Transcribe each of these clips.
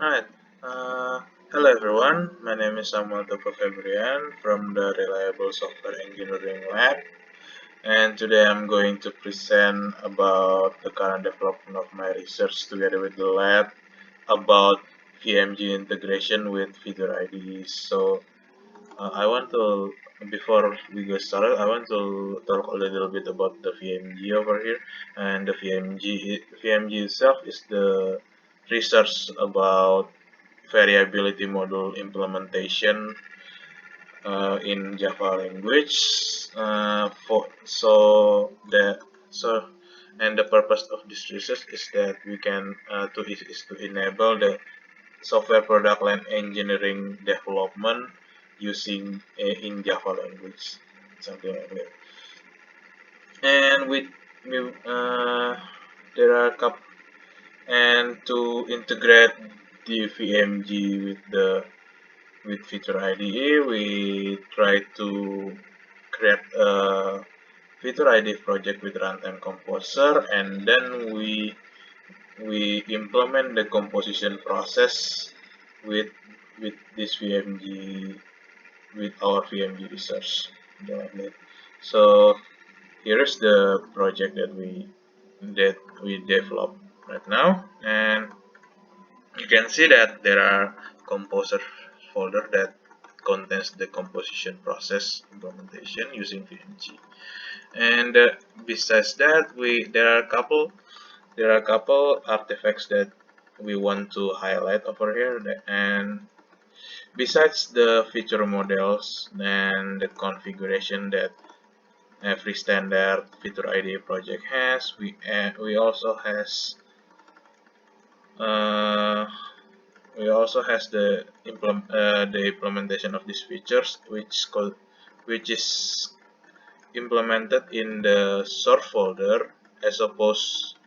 Alright, uh, hello everyone. My name is Samuel Toko Febrian from the Reliable Software Engineering Lab, and today I'm going to present about the current development of my research together with the lab about VMG integration with FeatureIDE. I want to, before we get started, I want to talk a little bit about the VMG over here. And the VMG itself is the research about variability model implementation in Java language. For the so and the purpose of this research is that we can is to enable the software product line engineering development using in Java language, something like that. And uh, there are and to integrate the VMG with FeatureIDE, we try to create a FeatureIDE project with Runtime Composer, and then we implement the composition process with this VMG with our VMG research. So here is the project that we developed right now, and you can see that there are composer folder that contains the composition process implementation using VMG. And besides that, we there are a couple artifacts that we want to highlight over here. And besides the feature models and the configuration that every standard FeatureIDE project has, we also uh, has the implementation of these features, which is implemented in the source folder as opposed,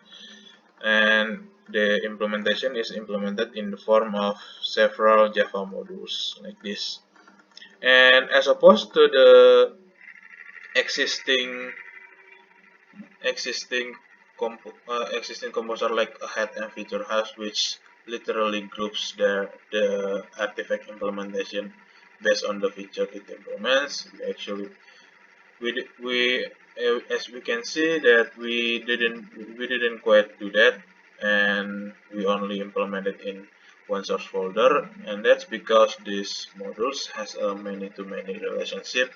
and the implementation is implemented in the form of several Java modules like this. And as opposed to the existing existing existing composer like a head and feature house, which literally groups the artifact implementation based on the feature it implements. We as we can see that we didn't quite do that, and we only implemented in one source folder, and that's because this modules has a many-to-many relationship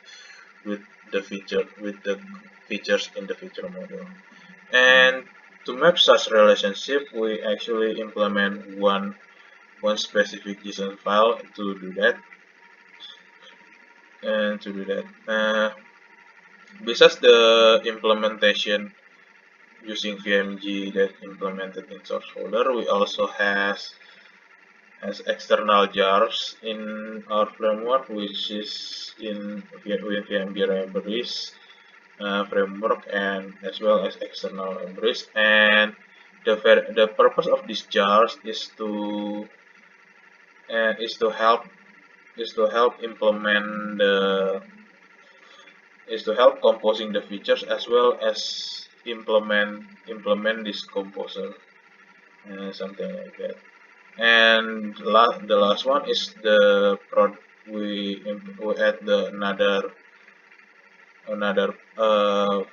with the features in the feature module. And to map such relationship, we actually implement one specific JSON file to do that. And to do that, besides the implementation using VMG that implemented in source folder, we also has external jars in our framework, which is in with VMG libraries framework, and as well as external libraries. And the purpose of these jars is to help implement the is to help composing the features as well as implement this composer, something like that. And the last one is the we add the another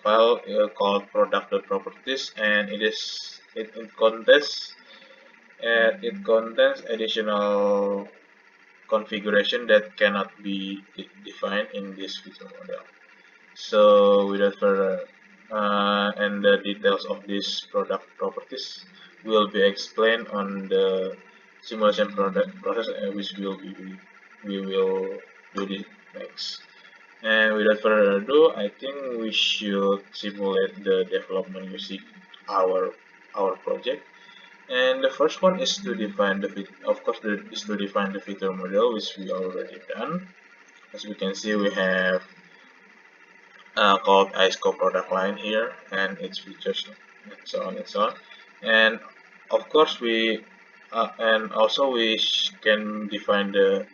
file called product.properties, and it contains additional configuration that cannot be defined in this feature model. So without further and the details of these product properties will be explained on the simulation product process, which we will do this next. And without further ado, I think we should simulate the development using our project. And the first one is to define is to define the feature model, which we already done. As we can see, we have called ISCO product line here and its features and so on and so on. And of course, and also we can define the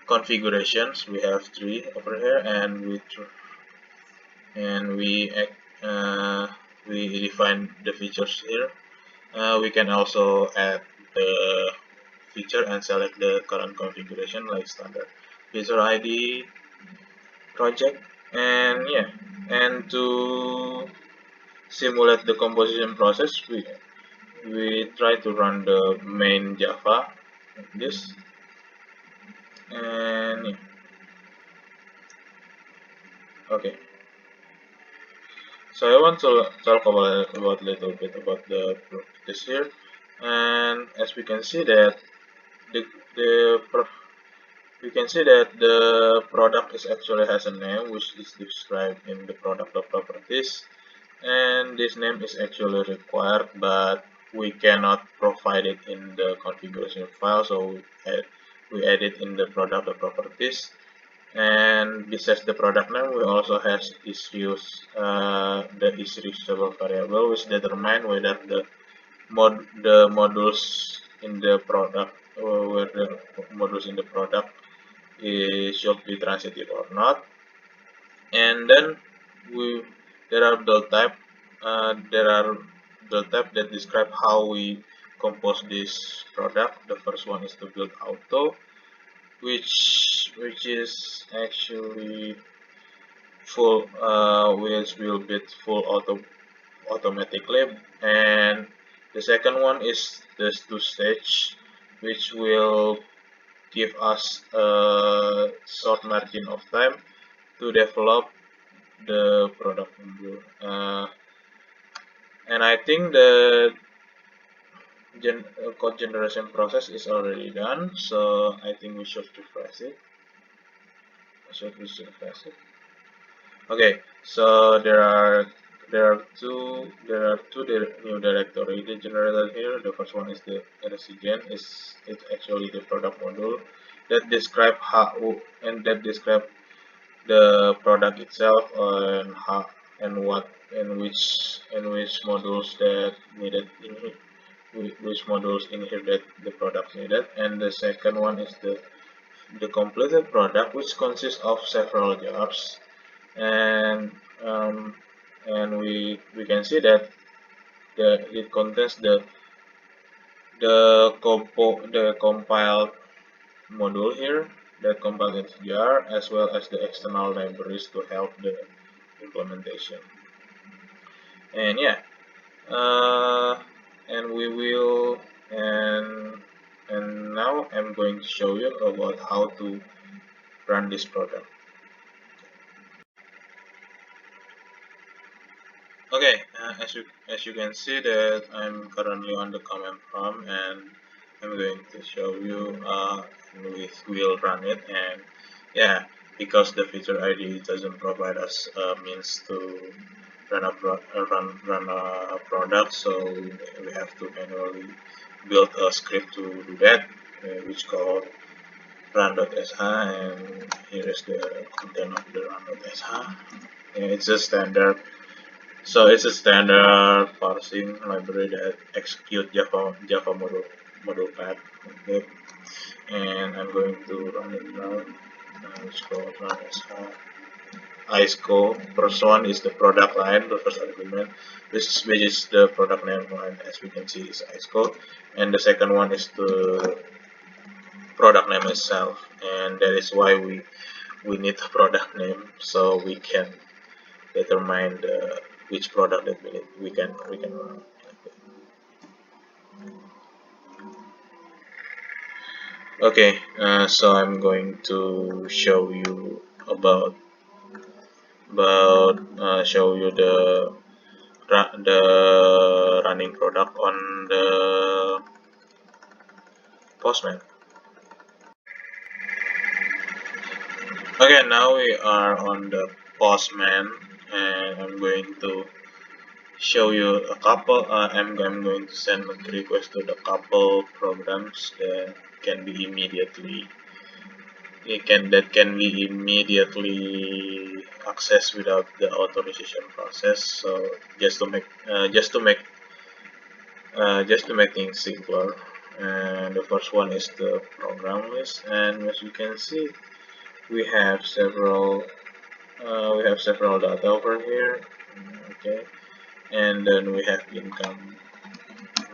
configurations. We have three over here, and and we uh, we define the features here. We can also add the feature and select the current configuration like standard FeatureIDE project. And yeah, and to simulate the composition process, we try to run the main Java like this. And yeah, okay, so I want to talk about little bit about this here. And as we can see that the the we can see that the product is actually has a name which is described in the product of properties, and this name is actually required, but we cannot provide it in the configuration file, so we add it in the product of properties. And besides the product name, we also has the is reusable variable which determine whether the modules in the product, where the modules in the product should be transitive or not. And then we there are build type there are build type that describe how we compose this product. The first one is to build auto, which is actually full, which will build full automatically. And the second one is the two stage, which will give us a short margin of time to develop the product module. And I think the code generation process is already done, so I think we should refresh it. Okay, so there are two new directory they generated here. The first one is the recigen, it's actually the product module that describe how that describe the product itself, and how and what and which modules that needed in here, which modules in here that the product needed. And the second one is the completed product, which consists of several jobs. And and we can see that it contains the compiled module here, that compiled integer, as well as the external libraries to help the implementation. And yeah, uh, and we will and now I'm going to show you about how to run this product. Okay, as you can see that I'm currently on the command prompt, and I'm going to show you, we'll run it. And yeah, because the feature ID doesn't provide us a means to run a product, so we have to manually build a script to do that, which called run.sh. And here is the content of the run.sh. It's a standard, so it's a standard parsing library that execute Java module path. Okay, and I'm going to run it now. Let's go run as ISCO. First one is the product line, the first argument, which is the product name line. As we can see, is ISCO, and the second one is the product name itself, and that is why we need the product name, so we can determine which product that we can run. Okay, so I'm going to show you show you the running product on the Postman. Okay, now we are on the Postman, and I'm going to show you a couple. I'm going to send a request to the couple programs that can be immediately that can be immediately accessed without the authorization process. So just to make things simpler, and the first one is the program list. And as you can see, we have several data over here. Okay, and then we have income.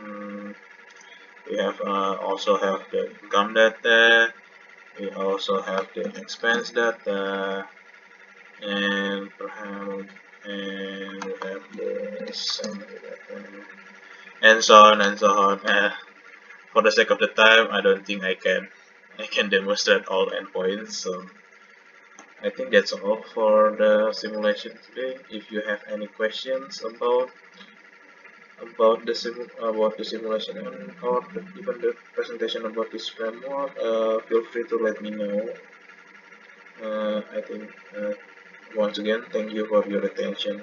Mm, We have also have the income data. We also have the expense data, and perhaps and we have the summary data, and so on and so on. For the sake of the time, I don't think I can demonstrate all endpoints. So I think that's all for the simulation today. If you have any questions about the simulation and or even the presentation about this framework, feel free to let me know. I think once again, thank you for your attention.